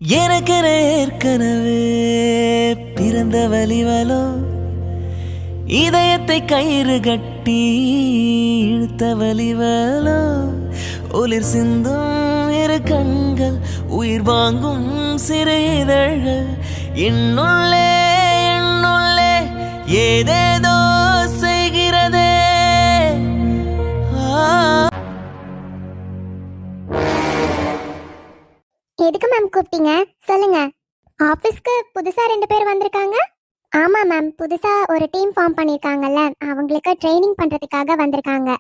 எனக்கென ஏற்கனவே பிறந்த வலிவலோ, இதயத்தை கயிறு கட்டி இழுத்த வலிவலோ, ஒளிர் சிந்தும் இரு கண்கள், உயிர் வாங்கும் சிறு இதழ்கள், என்னுள்ளே என்னுள்ளே ஏதேதோ செய்கிறதே. எதுக்கு மேம் கூப்பிட்டீங்க? சொல்லுங்க. ஆபீஸ்க்கு புதுசா 2 பேர் வந்திருக்காங்க. ஆமா மேம், புதுசா ஒரு டீம் ஃபார்ம் பண்ணிருக்காங்கல்ல, அவங்களுக்கு ட்ரைனிங் பண்றதுக்காக வந்திருக்காங்க.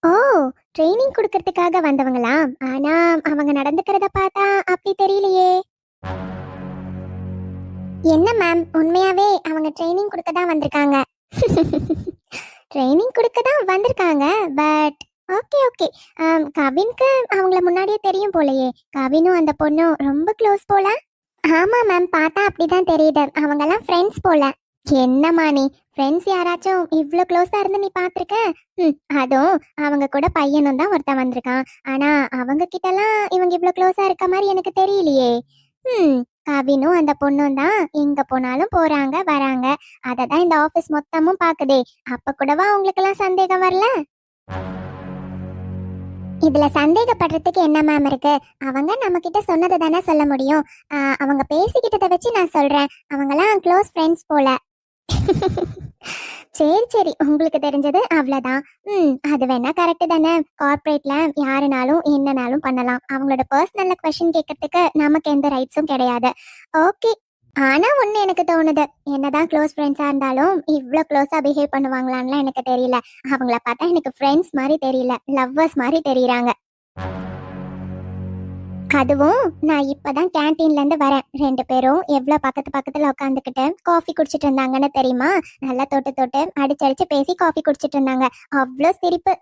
ஓ, ட்ரைனிங் கொடுக்கறதுக்காக வந்தவங்களா? ஆனா அவங்க நடந்துக்கிறத பார்த்தா அப்படி தெரியலையே. என்ன மேம், உண்மையாவே அவங்க ட்ரைனிங் கொடுக்க தான் வந்திருக்காங்க. ட்ரைனிங் கொடுக்க தான் வந்திருக்காங்க. But okay okay. கவின்க்கு அவங்கள முன்னாடியே தெரியும் போலயே. கவினும் அந்த பொண்ணும் ரொம்ப க்ளோஸ் போல. ஆமா மேம், பார்த்தா அப்படிதான் தெரியுது. அவங்கெல்லாம் ஃப்ரெண்ட்ஸ் போல. என்னம்மா நீ, ஃப்ரெண்ட்ஸ் யாராச்சும் இவ்ளோ க்ளோஸா இருந்து நீ பாத்திருக்க? அதுவும் அவங்க கூட பையனும் தான் ஒருத்தன் வந்திருக்கான். ஆனா அவங்க கிட்டலாம் இவங்க இவ்ளோ க்ளோஸா இருக்க மாதிரி எனக்கு தெரியலையே. கவினும் அந்த பொண்ணும் தான் எங்க போனாலும் போறாங்க வராங்க. அததான் இந்த ஆபீஸ் மொத்தமும் பாக்குதே. அப்ப கூடவா உங்களுக்கு எல்லாம் சந்தேகம் வரல? இதுல சந்தேகப்படுறதுக்கு என்ன மேம் இருக்கு? அவங்க நம்ம கிட்ட சொன்னதை தானே சொல்ல முடியும். அவங்க பேசிக்கிட்டதை வச்சு நான் சொல்றேன். அவங்கலாம் க்ளோஸ் ஃப்ரெண்ட்ஸ் போல. சரி சரி, உங்களுக்கு தெரிஞ்சது அவ்வளவுதான். அது வேணா கரெக்ட் தானே. கார்பரேட்ல யாருனாலும் என்னனாலும் பண்ணலாம். அவங்களோட பர்சனல்ல கொஸ்டின் கேட்கறதுக்கு நமக்கு எந்த ரைட்ஸும் கிடையாது. ஓகே. ஆனா ஒண்ணு எனக்கு தோணுது, என்னதான் க்ளோஸ் ஃப்ரெண்ட்ஸா இருந்தாலும் இவ்ளோ க்ளோஸா பிஹேவ் பண்ணுவாங்களான்னு எனக்கு தெரியல. அவங்கள பார்த்தா எனக்கு ஃப்ரெண்ட்ஸ் மாதிரி தெரியல, லவ்வர்ஸ் மாதிரி தெரியறாங்க. அதுவும் நான் இப்பதான் கேன்டீன்ல இருந்து வரேன். 2 பேரும் எவ்வளவு பக்கத்துல உட்காந்துக்கிட்டு காஃபி குடிச்சிட்டு இருந்தாங்கன்னு தெரியுமா? நல்லா தொட்டு தொட்டு அடிச்சடிச்சு பேசி காஃபி குடிச்சிட்டு இருந்தாங்க. அவ்வளோ சிரிப்பு.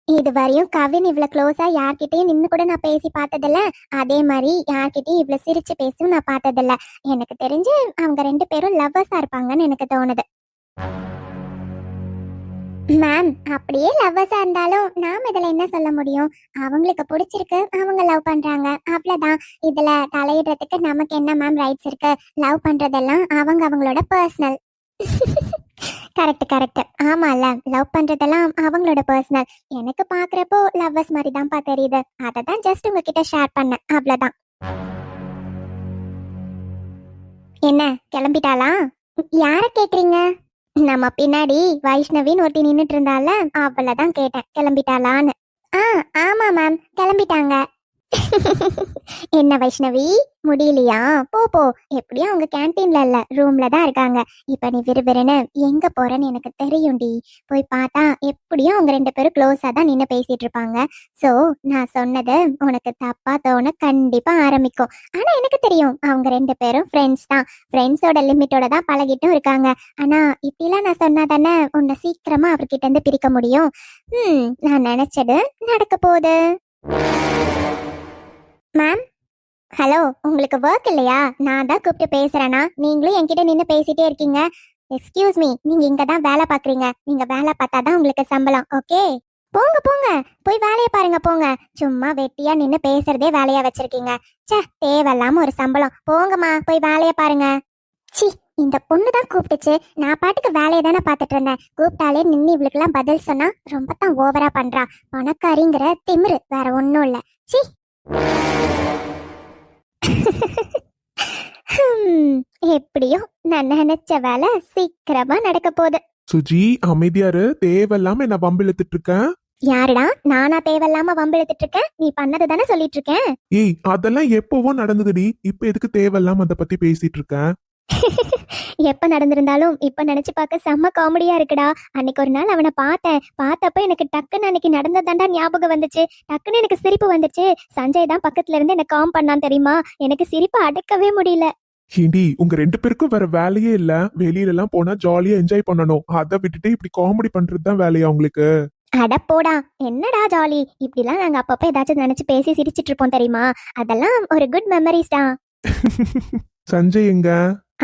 இது வரையும் கவின் இவ்வளவு க்ளோஸா யார்கிட்டயும் நின்னு கூட நான் பேசி பார்த்ததில்ல. அதே மாதிரி யார்கிட்டயும் இவ்வளவு சிரிச்சு பேசும் நான் பார்த்ததில்ல. எனக்கு தெரிஞ்சு அவங்க 2 பேரும் லவ்வர்ஸா இருப்பாங்கன்னு எனக்கு தோணுது. மேம், அப்படியே லவ்வர்ஸா இருந்தாலும் நாம இதுல என்ன சொல்ல முடியும்? அவங்களுக்கு பிடிச்சிருக்கு, அவங்க லவ் பண்றாங்க, அவ்வளவுதான். இதுல தலையிடுறதுக்கு நமக்கு என்ன மேம் ரைட்ஸ் இருக்கு? லவ் பண்றதெல்லாம் அவங்க அவங்களோட பர்சனல். Correct correct. ஆமால, லவ் பண்றதெல்லாம் அவங்களோட பர்சனல். எனக்கு பாக்குறப்போ லவ்வர்ஸ் மாதிரி தான்ப்பா தெரியுது. அதை தான் ஜஸ்ட் உங்ககிட்ட ஷேர் பண்ணேன், அவ்வளவுதான். என்ன, கிளம்பிட்டாளா? யார கேக்குறீங்க? நம்ம பின்னாடி வைஷ்ணவின்னு ஒருத்தி நின்னுட்டு இருந்தால, அவளதான் கேட்டேன், கிளம்பிட்டாளான்னு. ஆமா மேம், கிளம்பிட்டாங்க. என்ன வைஷ்ணவி, முடியலையா? போ போ. எப்படியும் அவங்க கேன்டீன்ல இல்ல, ரூம்ல தான் இருக்காங்க. இப்ப நீ விறுவிறுன்னு எங்க போறன்னு எனக்கு தெரியும்டி. போய் பார்த்தா எப்படியும் அவங்க 2 பேரும் க்ளோஸா தான் நின்று பேசிட்டு இருப்பாங்க. சோ நான் சொன்னது உனக்கு தப்பா தோண கண்டிப்பா ஆரம்பிக்கும். ஆனா எனக்கு தெரியும் அவங்க 2 பேரும் ஃப்ரெண்ட்ஸ் தான். ஃப்ரெண்ட்ஸோட லிமிட்டோட தான் பழகிட்டும் இருக்காங்க. ஆனா இப்படிலாம் நான் சொன்னா தானே உன்னை சீக்கிரமா அவர்கிட்ட இருந்து பிரிக்க முடியும். நான் நினைச்சது நடக்க போகுது. மேம், ஹலோ, உங்களுக்கு ஒர்க் இல்லையா? நான் தான் கூப்பிட்டு பேசுறேனா? நீங்களும் என்கிட்ட நின்று பேசிட்டே இருக்கீங்க. எக்ஸ்கியூஸ் மீ, நீங்க இங்க தான் வேலை பாக்குறீங்க. நீங்க வேலை பார்த்தாதான் உங்களுக்கு சம்பளம். ஓகே, போங்க போங்க, போய் வேலையை பாருங்க போங்க. சும்மா வெட்டியா நின்று பேசுறதே வேலையா வச்சிருக்கீங்க. சே, தேவையில்லாம ஒரு சம்பளம். போங்கம்மா, போய் வேலையை பாருங்க. சி, இந்த பொண்ணு தான் கூப்பிட்டுச்சு. நான் பாட்டுக்கு வேலையை தானே பார்த்துட்டு இருந்தேன். கூப்பிட்டாலே நின்று இவளுக்கெல்லாம் பதில் சொன்னா ரொம்ப தான் ஓவரா பண்றா. பணக்காரிங்கிற திமிரு, வேற ஒன்றும் இல்லை. சி. எப்படியும் நான் நினைச்ச வேலை சீக்கிரமா நடக்க போகுது. சுஜி, அமைதியாரு. தேவையில்லாம என்ன வம்பிழுத்துட்டு இருக்க? யாருடா? நானா தேவையில்லாம வம்பிழுத்துட்டு இருக்கேன்? நீ பண்ணது தானே சொல்லிட்டு இருக்கேன். ஏய், அதெல்லாம் எப்பவோ நடந்ததுடி. இப்ப எதுக்கு தேவையில்லாம அத பத்தி பேசிட்டு இருக்க? எப்ப நடந்திருந்தாலும் இப்ப நினைச்சு பார்க்க செம்ம காமெடியா இருக்குடா. அன்னைக்கு ஒரு நாள் அவனை பார்த்தப்ப எனக்கு டக்குன்னு அன்னைக்கு நடந்ததாண்டா ஞாபகம் வந்துச்சு. டக்குன்னு எனக்கு சிரிப்பு வந்துச்சு. சஞ்சய் தான் பக்கத்துல இருந்து எனக்கு காம் பண்ணான் தெரியுமா? எனக்கு சிரிப்பு அடக்கவே முடியல. ஏண்டி, உங்க 2 பேருக்கும் வேற வேலையே இல்ல? வெளியில எல்லாம் போனா ஜாலியா என்ஜாய் பண்ணணும். அதை விட்டுட்டு இப்படி காமெடி பண்றது தான் வேலையா உங்களுக்கு? அட போடா, என்னடா ஜாலி? இப்படிலாம் நாங்க அப்பப்ப ஏதாச்சும் நினைச்சு பேசி சிரிச்சிட்டு இருப்போம் தெரியுமா? அதெல்லாம் ஒரு குட் மெமரிஸ் தான். சஞ்சய் எங்க?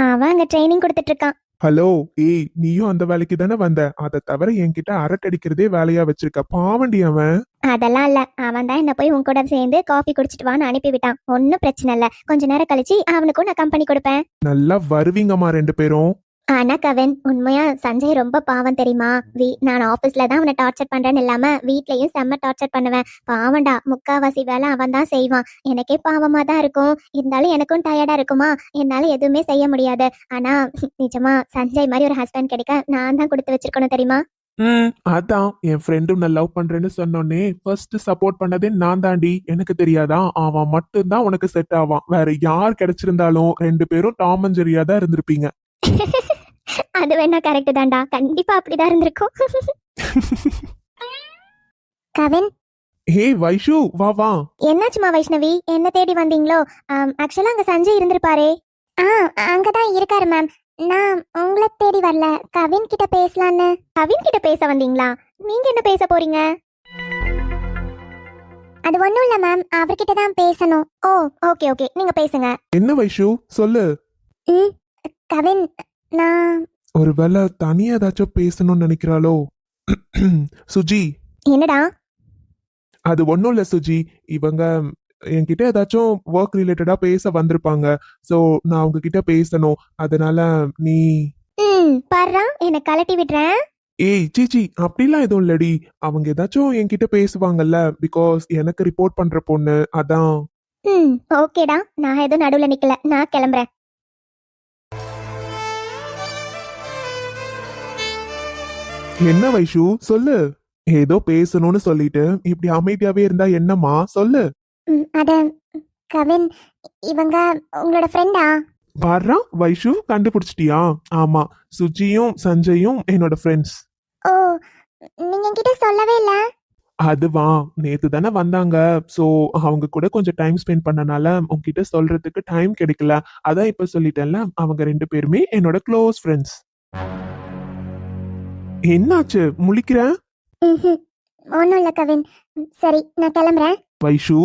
அவன் அங்க ட்ரைனிங் கொடுத்துட்டு இருக்கான். ஹலோ, ஏய் நீயும் அந்த வேலைக்கு தானே வந்த? அதை தவிர என்கிட்ட அரட்டடிக்கிறதே வேலையா வச்சிருக்க. பாவண்டி அவன். அதெல்லாம் இல்ல, அவன் தான் என்ன போய் உன் கூட சேர்ந்து காஃபி குடிச்சிட்டு வான்னு அனுப்பி விட்டான். ஒன்னும் பிரச்சனை இல்ல, கொஞ்ச நேரம் கழிச்சு அவனுக்கும் நான் கம்பெனி கொடுப்பேன். நல்லா வருவீங்கம்மா 2 பேரும். ஆனா கவின், உண்மையா சஞ்சய் ரொம்ப பாவம் தெரியுமா? நான் ஆபீஸ்ல தான் அவனை டார்ச்சர் பண்றேன்னு இல்லாம வீட்லயும் செம்ம டார்ச்சர் பண்ணுவேன். பாவண்டா, முக்காவாசி வேலை அவன் தான் செய்வான். எனக்கே பாவமா தான் இருக்கும். இருந்தாலும் எனக்கும் டயர்டா இருக்குமா, என்னால எதுவுமே செய்ய முடியாது. ஆனா நிஜமா சஞ்சய் மாதிரி ஒரு ஹஸ்பண்ட் கிடைக்க நான் தான் கொடுத்து வச்சிருக்கணும் தெரியுமா? அதான் என் ஃப்ரெண்டும் நான் லவ் பண்றேன்னு சொன்னோன்னே ஃபர்ஸ்ட் சப்போர்ட் பண்ணதே நான் தாண்டி. எனக்கு தெரியாதா? அவன் மட்டும்தான் உனக்கு செட் ஆவான். வேற யார் கிடைச்சிருந்தாலும் 2 பேரும் டாம் அண்ட் ஜெரியா தான் இருந்திருப்பீங்க. அது வேணா கரெக்ட் தான்டா, கண்டிப்பா அப்படிதான் இருந்திருக்கும். கவின், ஹே வைஷு, வா வா. என்னாச்சுமா வைஷ்ணவி, என்ன தேடி வந்தீங்களோ? ஆக்சுவலா அங்க சஞ்சய் இருந்திருப்பாரே. அங்கதான் இருக்காரு மேம். நான் உங்களை தேடி வரல, கவின் கிட்ட பேசலான்னு. கவின் கிட்ட பேச வந்தீங்களா? நீங்க என்ன பேச போறீங்க? அது ஒண்ணும் இல்ல மேம், அவர்கிட்ட தான் பேசணும். ஓ ஓகே ஓகே, நீங்க பேசுங்க. என்ன வைஷு, சொல்லு. கவின், நான் ஒருவேளை தனியா ஏதாச்சும் பேசணும்னு நினைக்கிறாளோ? சுஜி. என்னடா? அது ஒன்றும் இல்லை சுஜி, இவங்க என்கிட்ட ஏதாச்சும் ஒர்க் ரிலேட்டடா பேச வந்திருப்பாங்க. ஸோ நான் அவங்க கிட்ட பேசணும். அதனால நீ பாருடா, என்ன கலட்டி விடுறேன். ஏய் சீச்சி, அப்படிலாம் எதுவும் இல்லடி. அவங்க ஏதாச்சும் என்கிட்ட பேசுவாங்கல்ல, பிகாஸ் எனக்கு ரிப்போர்ட் பண்ற பொண்ணு, அதான். ஓகேடா, நான் எதுவும் நடுவுல நிக்கல, நான் கிளம்புறேன். என்ன வைஷு, சொல்லு. ஏதோ பேசணும்னு சொல்லிட்டு இப்படி அமைதியாவே இருந்தா என்னம்மா, சொல்லு. அத கவின், இவங்க உங்களோட ஃப்ரெண்டா? பாரா வைஷு, கண்டுபிடிச்சிட்டியா? ஆமா, சுஜியும் சஞ்சயும் என்னோட ஃப்ரெண்ட்ஸ். ஓ, நீங்க என்கிட்ட சொல்லவே இல்ல. அதுவா, நேத்து தானே வந்தாங்க. சோ அவங்க கூட கொஞ்சம் டைம் ஸ்பெண்ட் பண்ணனால உங்ககிட்ட சொல்றதுக்கு டைம் கிடைக்கல. அதான் இப்ப சொல்லிட்டேன்ல, அவங்க 2 பேருமே என்னோட க்ளோஸ் ஃப்ரெண்ட்ஸ். என்னாச்சு முழிக்கிற? ஒன்னும் இல்ல கவின். சரி, நான் கிளம்புறேன். வைஷு.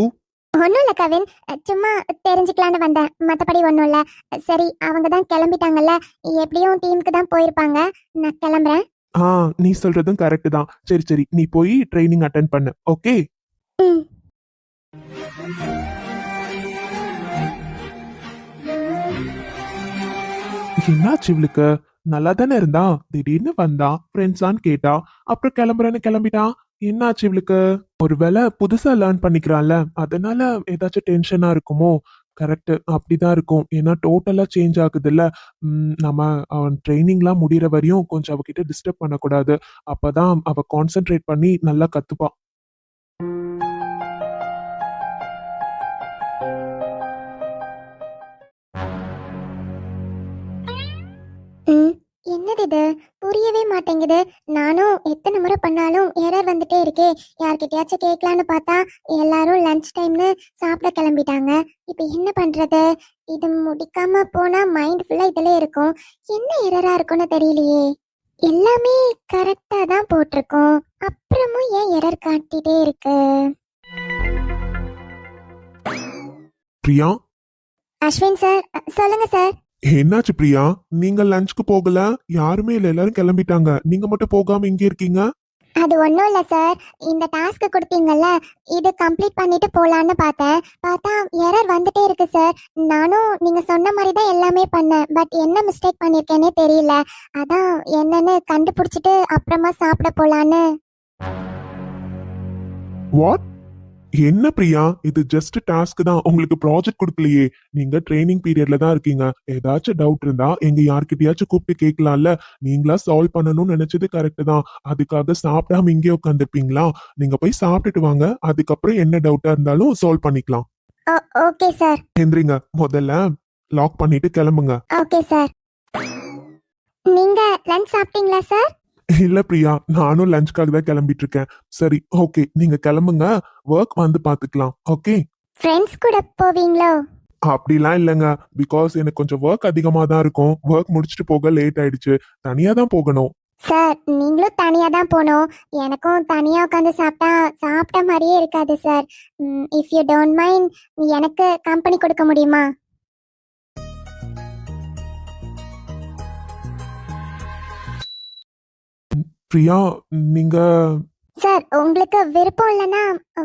ஒன்னும் இல்ல கவின், சும்மா தெரிஞ்சுக்கலான்னு வந்தேன், மத்தபடி ஒன்னும் இல்ல. சரி, அவங்க தான் கிளம்பிட்டாங்கல்ல, எப்படியும் டீமுக்கு தான் போயிருப்பாங்க, நான் கிளம்புறேன். நீ சொல்றதும் கரெக்ட் தான். சரி சரி, நீ போய் ட்ரைனிங் அட்டென்ட் பண்ணு. ஓகே. என்னாச்சு இவளுக்கு? நல்லா தானே இருந்தா, திடீர்னு வந்தா ஃப்ரெண்ட்ஸான்னு கேட்டா, அப்புறம் கிளம்புறேன்னு கிளம்பிட்டா. என்னாச்சு இவளுக்கு? ஒருவேளை புதுசா லேர்ன் பண்ணிக்கிறான்ல, அதனால ஏதாச்சும் டென்ஷனா இருக்குமோ? கரெக்ட், அப்படிதான் இருக்கும். ஏன்னா டோட்டலா சேஞ்ச் ஆகுதுல்ல. நம்ம அவன் ட்ரைனிங்லாம் முடிகிற வரையும் கொஞ்சம் அவகிட்ட டிஸ்டர்ப் பண்ணக்கூடாது. அப்பதான் அவ கான்சென்ட்ரேட் பண்ணி நல்லா கத்துப்பா. என்னது இது? புரியவே மாட்டேங்குது. நானும் எத்தனை முறை பண்ணாலும் எரர் வந்துட்டே இருக்கே. யார்கிட்டயாச்சும் கேட்கலான்னு பார்த்தா எல்லாரும் லஞ்ச் டைம்னு சாப்பிட கிளம்பிட்டாங்க. இப்ப என்ன பண்றது? இது முடிக்காம போனா மைண்ட் ஃபுல்லா இதுல இருக்கும். என்ன எரரா இருக்கும்னு தெரியலையே. எல்லாமே கரெக்டா தான் போட்டிருக்கோம், அப்புறமும் ஏன் எரர் காட்டிட்டே இருக்கு? பிரியா. அஸ்வின் சார், சொல்லுங்க சார். என்னாச்சு பிரியா? நீங்க லஞ்சுக்கு போகல? யாருமே இல்ல, எல்லாரும் கிளம்பிட்டாங்க. நீங்க மட்டும் போகாம இங்கே இருக்கீங்க. அது ஒன்றும் இல்லை சார், இந்த டாஸ்க்கு கொடுத்தீங்கல்ல, இது கம்ப்ளீட் பண்ணிட்டு போகலான்னு பார்த்தா எரர் வந்துட்டே இருக்கு சார். நானும் நீங்கள் சொன்ன மாதிரி தான் எல்லாமே பண்ணேன், பட் என்ன மிஸ்டேக் பண்ணியிருக்கேனே தெரியல. அதான் என்னன்னு கண்டுபிடிச்சிட்டு அப்புறமா சாப்பிட போகலான்னு. வாட்? என்ன பிரியா, இது ஜஸ்ட் டாஸ்க் தான், உங்களுக்கு ப்ராஜெக்ட் கொடுக்கலையே. நீங்க ட்ரைனிங் பீரியட்ல தான் இருக்கீங்க. ஏதாச்சும் டவுட் இருந்தா எங்க யார்கிட்டயாச்சும் கூப்பிட்டு கேட்கலாம்ல. நீங்களா சால்வ் பண்ணணும்னு நினைச்சது கரெக்ட் தான். அதுக்காக சாப்பிடாம இங்கே உட்காந்துருப்பீங்களா? நீங்க போய் சாப்பிட்டுட்டு வாங்க, அதுக்கப்புறம் என்ன டவுட்டா இருந்தாலும் சால்வ் பண்ணிக்கலாம். Okay sir. எந்திரிங்க, முதல்ல லாக் பண்ணிட்டு கிளம்புங்க. Okay sir. நீங்க லஞ்ச் சாப்பிட்டீங்களா சார்? இல்ல பிரியா, நானும் லஞ்சுக்காக தான் கிளம்பிட்டு இருக்கேன். சரி ஓகே, நீங்க கிளம்புங்க, ஒர்க் வந்து பாத்துக்கலாம். ஓகே. ஃப்ரெண்ட்ஸ் கூட போவீங்களோ? அப்படிலாம் இல்லைங்க, பிகாஸ் எனக்கு கொஞ்சம் ஒர்க் அதிகமா தான் இருக்கும். ஒர்க் முடிச்சுட்டு போக லேட் ஆயிடுச்சு, தனியா தான் போகணும். சார், நீங்களும் தனியா தான் போகணும். எனக்கும் தனியா உட்காந்து சாப்பிட்ட மாதிரியே இருக்காது sir. If you don't mind, எனக்கு கம்பெனி கொடுக்க முடியுமா? பிரியா, நீங்க சார் உங்களுக்கு விருப்பம் இல்லைன்னா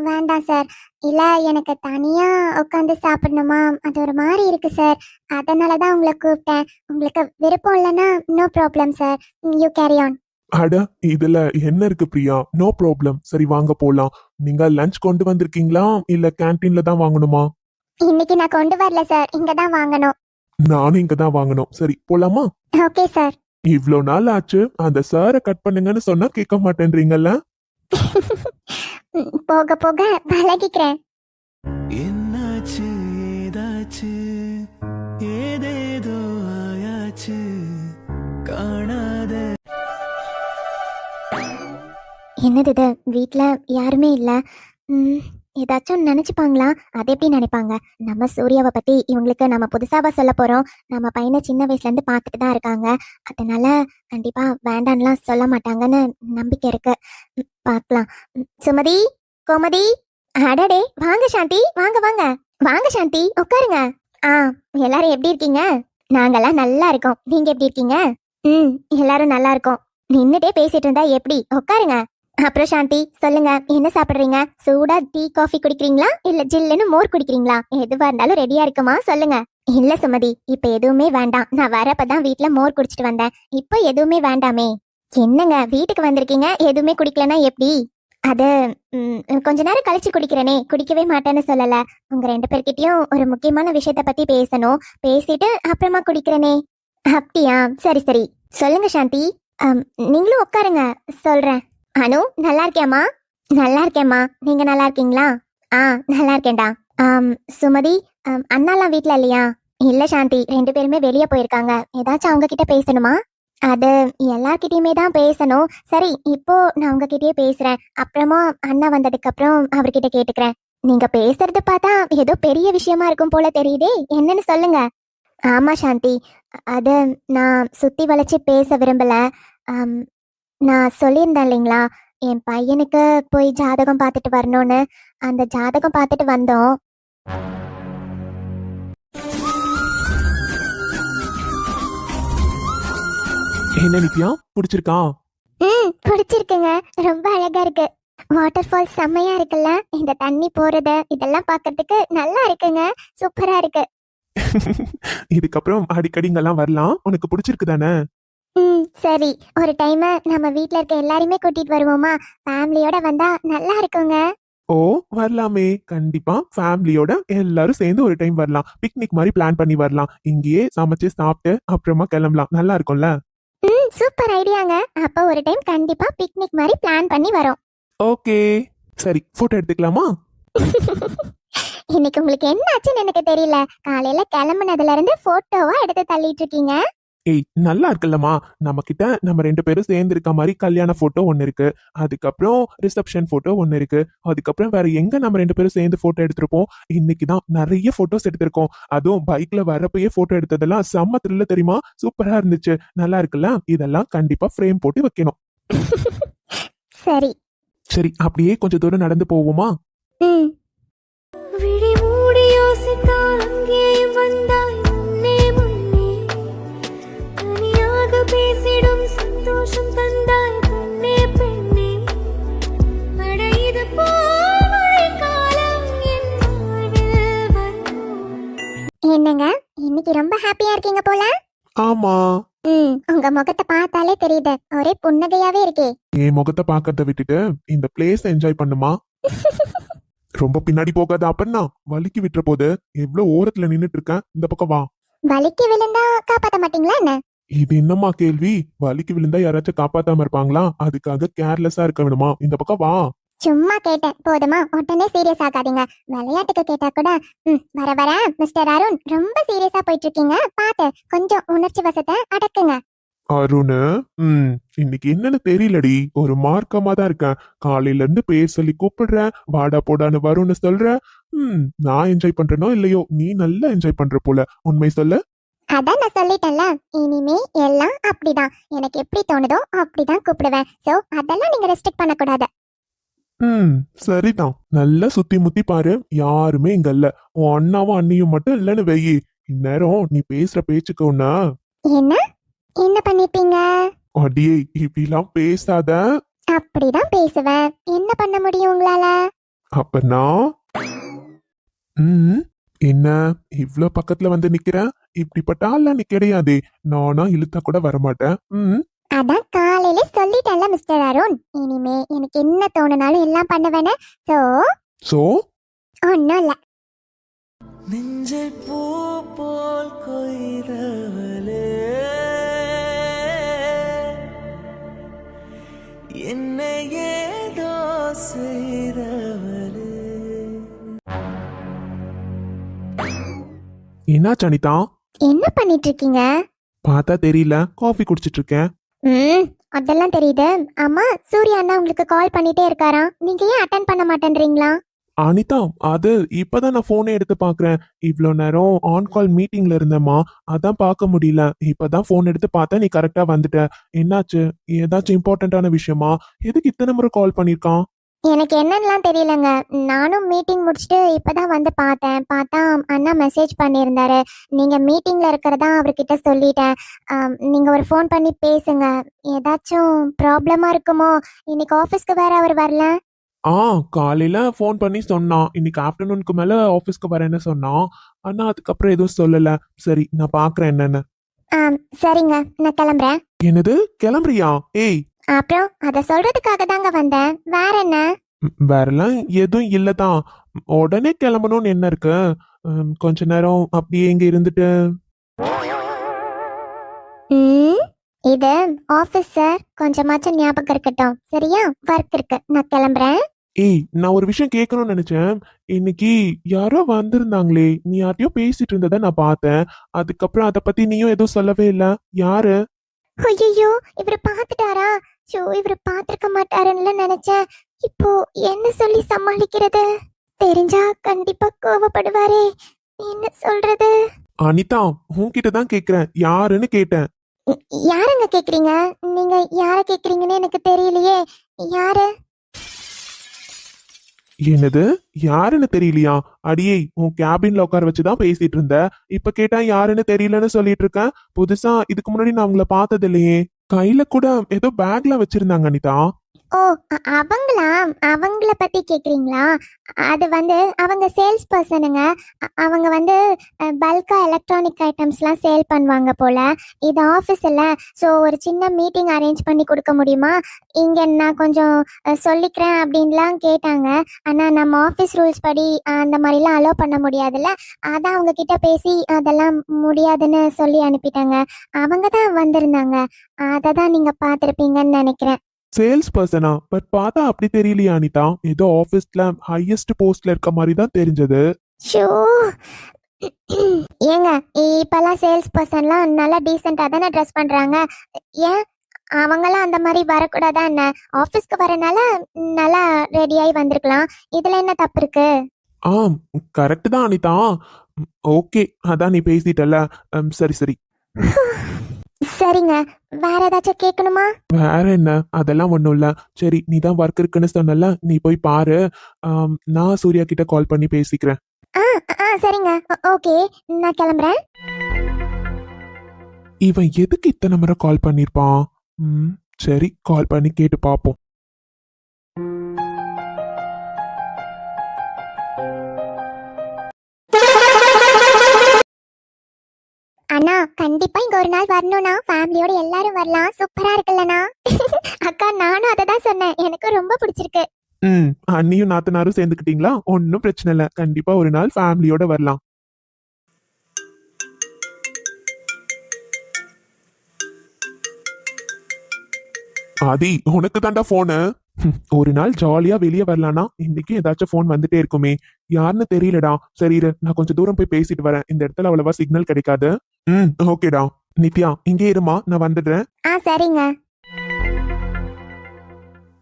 வேண்டாம் சார். இல்ல எனக்கு தனியா உட்காந்து சாப்பிடணுமா, அது ஒரு மாதிரி இருக்கு சார். அதனால தான் உங்களை கூப்பிட்டேன். உங்களுக்கு விருப்பம் இல்லைன்னா no problem sir. You carry on. அட, இதுல என்ன இருக்கு பிரியா? No problem. சரி, வாங்க போலாம். நீங்க லஞ்ச் கொண்டு வந்திருக்கீங்களா இல்ல கேண்டீன்ல தான் வாங்கணுமா? இன்னைக்கு நான் கொண்டு வரல சார், இங்க தான் வாங்கணும். நானும் இங்க தான் வாங்கணும். சரி, போலாமா? Okay sir. இவ்ளோ நாள் ஆச்சு, அந்த சாரை கட் பண்ணுங்கன்னு சொன்னா கேட்க மாட்டேன்றீங்கல்ல? போக போக பழகிக்கிறேன். என்னாச்சு ஏதாச்சு ஏதேதோ ஆயாச்சு காணாத. என்னது இது, வீட்ல யாருமே இல்ல. ஏதாச்சும் நினைச்சுப்பாங்களா? அதை எப்படி நினைப்பாங்க? நம்ம சூர்யாவை பத்தி இவங்களுக்கு நம்ம புதுசாவா சொல்ல போறோம். நம்ம பையனை சின்ன வயசுல இருந்து பார்த்துட்டு தான் இருக்காங்க. அதனால கண்டிப்பா வேண்டான்லாம் சொல்ல மாட்டாங்கன்னு நம்பிக்கை இருக்கு. பார்க்கலாம். சுமதி, கோமதி, அடடே, வாங்க சாந்தி, வாங்க வாங்க வாங்க சாந்தி, உட்காருங்க. ஆ, எல்லாரும் எப்படி இருக்கீங்க? நாங்கெல்லாம் நல்லா இருக்கோம். நீங்க எப்படி இருக்கீங்க? எல்லாரும் நல்லா இருக்கோம். நின்னுட்டே பேசிட்டு இருந்தா எப்படி? உட்காருங்க. அப்புறம் சாந்தி, சொல்லுங்க, என்ன சாப்பிடுறீங்க? சூடா டீ காஃபி குடிக்கிறீங்களா இல்ல ஜில்லுன்னு மோர் குடிக்கிறீங்களா? எதுவா இருந்தாலும் ரெடியா இருக்குமா, சொல்லுங்க. இல்ல சுமதி, இப்ப எதுவுமே வேண்டாம். நான் வரப்பதான் வீட்ல மோர் குடிச்சிட்டு வந்தேன். இப்ப எதுவுமே வேண்டாமே. என்னங்க, வீட்டுக்கு வந்திருக்கீங்க, எதுவுமே குடிக்கலனா எப்படி? அது கொஞ்ச நேரம் கழிச்சு குடிக்கிறேனே, குடிக்கவே மாட்டேன்னு சொல்லல. உங்க 2 பேர்கிட்டயும் ஒரு முக்கியமான விஷயத்த பத்தி பேசணும். பேசிட்டு அப்புறமா குடிக்கிறேனே. அப்படியா? சரி சரி, சொல்லுங்க சாந்தி. நீங்களும் உட்காருங்க, சொல்றேன். அனு, நல்லா இருக்கியாமா? நல்லா இருக்கேம்மா, நீங்க நல்லா இருக்கீங்களா? ஆ, நல்லா இருக்கேன்டா. சுமதி, அண்ணாலாம் வீட்ல இல்லையா? இல்ல சாந்தி, 2 பேருமே வெளியே போயிருக்காங்க. ஏதாச்சும் அவங்க கிட்ட பேசணுமா? அது எல்லார்கிட்டயுமே தான் பேசணும். சரி, இப்போ நான் உங்ககிட்டயே பேசுறேன். அப்புறமா அண்ணா வந்ததுக்கு அப்புறம் அவர்கிட்ட கேட்டுக்கிறேன். நீங்க பேசுறது பார்த்தா ஏதோ பெரிய விஷயமா இருக்கும் போல தெரியுதே, என்னன்னு சொல்லுங்க. ஆமா சாந்தி, அது நான் சுத்தி வளைச்சு பேச விரும்பல. நான் சொல்லியிருந்தேன் இல்லைங்களா, என் பையனுக்கு போய் ஜாதகம் பார்த்துட்டு வரணும்னு. அந்த ஜாதகம் பார்த்துட்டு வந்தோம். என்ன நித்யா, பிடிச்சிருக்கா? பிடிச்சிருக்குங்க, ரொம்ப அழகா இருக்கு. வாட்டர் ஃபால் செம்மையா இருக்குல்ல, இந்த தண்ணி போறது இதெல்லாம் பார்க்கிறதுக்கு நல்லா இருக்குங்க, சூப்பரா இருக்கு. இதுக்கப்புறம் அடிக்கடி இங்கெல்லாம் வரலாம். உனக்கு பிடிச்சிருக்கு தானே? சரி, ஒரு டைம் நம்ம வீட்ல இருக்க எல்லாரையுமே கூட்டிட்டு வருவோமா? ஃபேமிலியோட வந்தா நல்லா இருக்குங்க. ஓ, வரலாமே. கண்டிப்பா ஃபேமிலியோட எல்லாரும் சேர்ந்து ஒரு டைம் வரலாம். பிக்னிக் மாதிரி பிளான் பண்ணி வரலாம். இங்கேயே சமைச்சு சாப்பிட்டு அப்புறமா கிளம்பலாம். நல்லா இருக்கும்ல? சூப்பர் ஐடியாங்க. அப்ப ஒரு டைம் கண்டிப்பா பிக்னிக் மாதிரி பிளான் பண்ணி வரோம். ஓகே, சரி, போட்டோ எடுத்துக்கலாமா? இன்னைக்கு உங்களுக்கு என்ன ஆச்சுன்னு எனக்கு தெரியல. காலையில கிளம்புனதுல இருந்து போட்டோவா எடுத்து தள்ளிட்டு இருக்கீங்க. ஏய், நல்லா இருக்குல்லம்மா. நம்ம கிட்ட நம்ம 2 பேரும் சேர்ந்து இருக்க மாதிரி கல்யாண போட்டோ ஒன்னு இருக்கு. அதுக்கப்புறம் ரிசப்ஷன் போட்டோ ஒன்னு இருக்கு. அதுக்கப்புறம் வேற எங்க நம்ம 2 பேரும் சேர்ந்து போட்டோ எடுத்திருப்போம்? இன்னைக்குதான் நிறைய போட்டோஸ் எடுத்திருக்கோம். அதுவும் பைக்ல வரப்பயே போட்டோ எடுத்ததெல்லாம் செம்ம த்ரில்ல தெரியுமா? சூப்பரா இருந்துச்சு. நல்லா இருக்குல்ல? இதெல்லாம் கண்டிப்பா ஃப்ரேம் போட்டு வைக்கணும். சரி சரி, அப்படியே கொஞ்சம் தூரம் நடந்து போவோமா? விழி மூடி யோசித்தால் அங்கே வந்தாய் முன்னே முன்னே, தனியாக பேசிடும் சந்தோஷம் தந்தாய் பெண்ணே பெண்ணே, அட இது போல் காலம் என் வாழ்வில் வரும். என்னங்க, இன்னைக்கு ரொம்ப ஹாப்பியா இருக்கீங்க போல. ஆமா. உங்க முகத்தை பார்த்தாலே தெரியுது, ஒரே புன்னகையாவே இருக்கே. என் முகத்தை பாக்கறத விட்டுட்டு இந்த பிளேஸ் என்ஜாய் பண்ணுமா? ரொம்ப பின்னாடி போகாத, அப்பன்னா வலிக்கு விட்டுற போது. எவ்வளவு ஓரத்துல நின்னுட்டு இருக்கேன், இந்த பக்கம் வா. வலிக்கு விழுந்தா காப்பாத்த மாட்டீங்களா என்ன? இது என்னம்மா கேள்வி? வலிக்கு விழுந்தா யாராச்சும் காப்பாத்தாம இருப்பாங்களா? அதுக்காக கேர்லெஸ்ஸா இருக்க வேணுமா? இந்த பக்கம் வா. சும்மா கேட்டேன், போதுமா? உடனே சீரியஸ் ஆகாதீங்க. விளையாட்டுக்கு கேட்டா கூட வர வர மிஸ்டர் அருண் ரொம்ப சீரியஸா போயிட்டு இருக்கீங்க. பாத்து கொஞ்சம் உணர்ச்சி வசத்தை அடக்குங்க. அருணு, இன்னைக்கு என்னன்னு தெரியலடி, ஒரு மார்க்கமா தான் இருக்கேன். காலையில இருந்து பேர் சொல்லி கூப்பிடுறேன், வாடா போடான்னு வரும்னு சொல்ற. நான் என்ஜாய் பண்றேனோ இல்லையோ, நீ நல்லா என்ஜாய் பண்ற போல. உண்மை சொல்லு. அதான் நான் சொல்லிட்டேன்ல, இனிமே எல்லாம் அப்படிதான். எனக்கு எப்படி தோணுதோ அப்படிதான் கூப்பிடுவேன். சோ அதெல்லாம் நீங்க ரெஸ்ட்ரிக்ட் பண்ணக்கூடாது. சரிதான். நல்லா சுத்தி முத்தி பாரு, யாருமே இங்க இல்ல. உன் அண்ணாவும் அண்ணியும் மட்டும் இல்லன்னு வெயி. இந்நேரம் நீ பேசுற பேச்சுக்கு ஒண்ணா என்ன என்ன பண்ணிப்பீங்க? அடியே இப்படிலாம் பேசாத. அப்படிதான் பேசுவேன். என்ன பண்ண முடியும் உங்களால? அப்ப நான் என்ன இவ்ளோ பக்கத்துல வந்து நிக்கிறேன்? இப்படிப்பட்ட ஆள்ல நீ கிடையாதே. நானா இழுத்தா கூட வரமாட்டேன். அதான் காலையில சொல்லிட்டேன்ல மிஸ்டர் அருண். இனிமே எனக்கு என்ன தோணுனாலும் எல்லாம் பண்ணுவேன்னு. சோ சோ ஒன்னும் இல்ல. நெஞ்சை பூ போல் கொய்தவளே, என்னை ஏதோ செய்தவளே. என்னாச்சு அனிதா? என்ன பண்ணிட்டு இருக்கீங்க? பார்த்தா தெரியல, காஃபி குடிச்சிட்டு இருக்கேன். அதெல்லாம் தெரியுது. அம்மா சூர்யா அண்ணா உங்களுக்கு கால் பண்ணிட்டே இருக்காராம். நீங்க ஏன் அட்டென்ட் பண்ண மாட்டேன்றீங்களா? அனிதா, அது இப்பதான் நான் போனே எடுத்து பாக்குறேன். இவ்ளோ நேரம் ஆன் கால் மீட்டிங்ல இருந்தேம்மா, அதான் பார்க்க முடியல. இப்பதான் போன் எடுத்து பார்த்தா நீ கரெக்டா வந்துட்ட. என்னாச்சு? ஏதாச்சும் இம்பார்ட்டன்டான விஷயமா? எதுக்கு இத்தனை முறை கால் பண்ணிருக்கான்? எனக்கு என்னன்னுலாம் தெரியலங்க. நானும் மீட்டிங் முடிச்சுட்டு இப்பதான் வந்து பார்த்தேன். பார்த்தா அண்ணா மெசேஜ் பண்ணியிருந்தாரு. நீங்க மீட்டிங்ல இருக்கிறதா அவர்கிட்ட சொல்லிட்டேன். நீங்க ஒரு ஃபோன் பண்ணி பேசுங்க. ஏதாச்சும் ப்ராப்ளமா இருக்குமோ? இன்னைக்கு ஆஃபீஸ்க்கு வேற அவர் வரல. காலையில ஃபோன் பண்ணி சொன்னான். இன்னைக்கு ஆஃப்டர்நூனுக்கு மேல ஆஃபீஸ்க்கு வரேன்னு சொன்னான். ஆனா அதுக்கப்புறம் எதுவும் சொல்லல. சரி, நான் பாக்குறேன் என்னன்னு. சரிங்க, நான் கிளம்புறேன். என்னது, கிளம்புறியா? ஏய், அப்புறம் அதை சொல்றதுக்காக தாங்க வந்தேன். வேற என்ன? வேறலாம் எதுவும் இல்லதான். உடனே கிளம்பணும்னு என்ன இருக்கு? கொஞ்ச நேரம் அப்படியே இங்க இருந்துட்டு. இது ஆபீஸ் சார், கொஞ்சமாச்சும் ஞாபகம் இருக்கட்டும். சரியா? ஒர்க் இருக்கு, நான் கிளம்புறேன். ஏய், நான் ஒரு விஷயம் கேட்கணும்னு நினைச்சேன். இன்னைக்கு யாரோ வந்திருந்தாங்களே, நீ யார்ட்டையோ பேசிட்டு இருந்ததை நான் பார்த்தேன். அதுக்கப்புறம் அதை பத்தி நீயும் எதுவும் சொல்லவே இல்ல. யாரு? ஐயோ, இவரு பாத்துட்டாரா? இவரு பாத்திருக்க மாட்டாருன்னு நினைச்சேன். இப்போ என்ன சொல்லி சமாளிக்கிறது? தெரிஞ்சா கண்டிப்பா கோவப்படுவாரே. என்ன சொல்றது? அனிதா, உன்கிட்ட தான் கேக்குறேன், யாருன்னு கேட்டேன். யாருங்க கேக்குறீங்க? நீங்க யார கேக்குறீங்கன்னு எனக்கு தெரியலையே. யாரு? என்னது, யாருன்னு தெரியலையா? அடியே, உன் கேபின்ல உட்கார வச்சுதான் பேசிட்டு இருந்த. இப்ப கேட்டா யாருன்னு தெரியலன்னு சொல்லிட்டு இருக்கேன். புதுசா இதுக்கு முன்னாடி நான் உங்களை பார்த்தது இல்லையே. கையில கூட ஏதோ பேக்ல வச்சிருந்தாங்க அனிதா. ஓ, அவங்களா? அவங்கள பத்தி கேக்குறீங்களா? அது வந்து அவங்க சேல்ஸ் பர்சனுங்க. அவங்க வந்து பல்கா எலக்ட்ரானிக் ஐட்டம்ஸ்லாம் சேல் பண்ணுவாங்க போல. இது ஆஃபீஸ் இல்ல, ஸோ ஒரு சின்ன மீட்டிங் அரேஞ்ச் பண்ணி கொடுக்க முடியுமா? இங்க நான் கொஞ்சம் சொல்லிக்கிறேன் அப்படின்லாம் கேட்டாங்க. ஆனா நம்ம ஆஃபீஸ் ரூல்ஸ் படி அந்த மாதிரிலாம் அலோவ் பண்ண முடியாதுல்ல. அதான் அவங்க கிட்ட பேசி அதெல்லாம் முடியாதுன்னு சொல்லி அனுப்பிட்டாங்க. அவங்க தான் வந்திருந்தாங்க. அதை தான் நீங்க பார்த்துருப்பீங்கன்னு நினைக்கிறேன். சேல்ஸ் பர்சனா? பட் பார்த்தா அப்படி தெரியலையா அனிதா? ஏதோ ஆபீஸ்ல ஹையஸ்ட் போஸ்ட்ல இருக்க மாதிரி தான் தெரிஞ்சது. ஷோ, ஏங்க இப்பெல்லாம் சேல்ஸ் பர்சன்லாம் நல்லா டீசெண்டா தானே ட்ரெஸ் பண்றாங்க. ஏன் அவங்களாம் அந்த மாதிரி வரக்கூடாதா என்ன? ஆஃபீஸ்க்கு வரனால நல்லா ரெடியாகி வந்திருக்கலாம். இதுல என்ன தப்பு இருக்கு? கரெக்ட் தான் அனிதா. ஓகே, அதான் நீ பேசிட்டல. சரி சரி. சரிங்க, வேற ஏதாச்சும் கேட்கணுமா? வேற என்ன, அதெல்லாம் ஒண்ணும் இல்ல. சரி, நீ தான் ஒர்க் இருக்குன்னு சொன்னல, நீ போய் பாரு. நான் சூர்யா கிட்ட கால் பண்ணி பேசிக்கிறேன். சரிங்க, ஓகே, நான் கிளம்புறேன். இவன் எதுக்கு இத்தனை முறை கால் பண்ணிருப்பான்? சரி, கால் பண்ணி கேட்டு பாப்போம். அண்ணா, கண்டிப்பா இங்க ஒரு நாள் வரணும்னா ஃபேமிலியோட எல்லாரும் வரலாம். சூப்பரா இருக்குல்லண்ணா. அக்கா, நானும் அதை தான் சொன்னேன். எனக்கு ரொம்ப பிடிச்சிருக்கு. அண்ணியும் நாத்தனாரும் சேர்ந்துக்கிட்டீங்களா? ஒன்னும் பிரச்சனை இல்ல, கண்டிப்பா ஒரு நாள் ஃபேமிலியோட வரலாம். ஆதி, உனக்கு தாண்டா போனு. ஒரு நாள் ஜாலியா வெளியே வரலானா இன்னைக்கு ஏதாச்சும் போன் வந்துட்டே இருக்குமே. யாருன்னு தெரியலடா. சரி இரு, நான் கொஞ்சம் தூரம் போய் பேசிட்டு வரேன். இந்த இடத்துல அவ்வளவா சிக்னல் கிடைக்காது. ஓகேடா. நித்யா, இங்கே இருமா, நான் வந்துடுறேன். சரிங்க.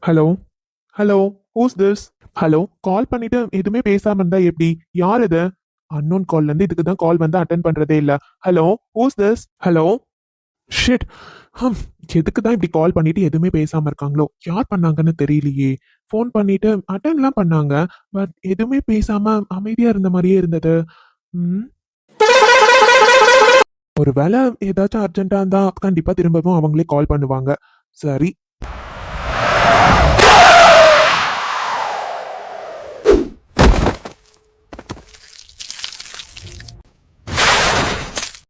Hello hello, who's this? Hello, call பண்ணிட்டு எதுவுமே பேசாம இருந்தா எப்படி? யார் இது? அன்னோன் கால்ல இருந்து இதுக்கு தான் கால் வந்து அட்டென்ட் பண்றதே இல்ல. Hello, who's this? Hello, shit. எதுக்கு தான் இப்படி கால் பண்ணிட்டு எதுவுமே பேசாம இருக்காங்களோ? யார் பண்ணாங்கன்னு தெரியலையே. ஃபோன் பண்ணிட்டு அட்டென்ட்லாம் பண்ணாங்க, பட் எதுவுமே பேசாம அமைதியா இருந்த மாதிரியே இருந்தது. ஒருவேளை ஏதாச்சும் அர்ஜென்ட்டா இருந்தா கண்டிப்பா திரும்பவும் அவங்களே கால் பண்ணுவாங்க. சரி.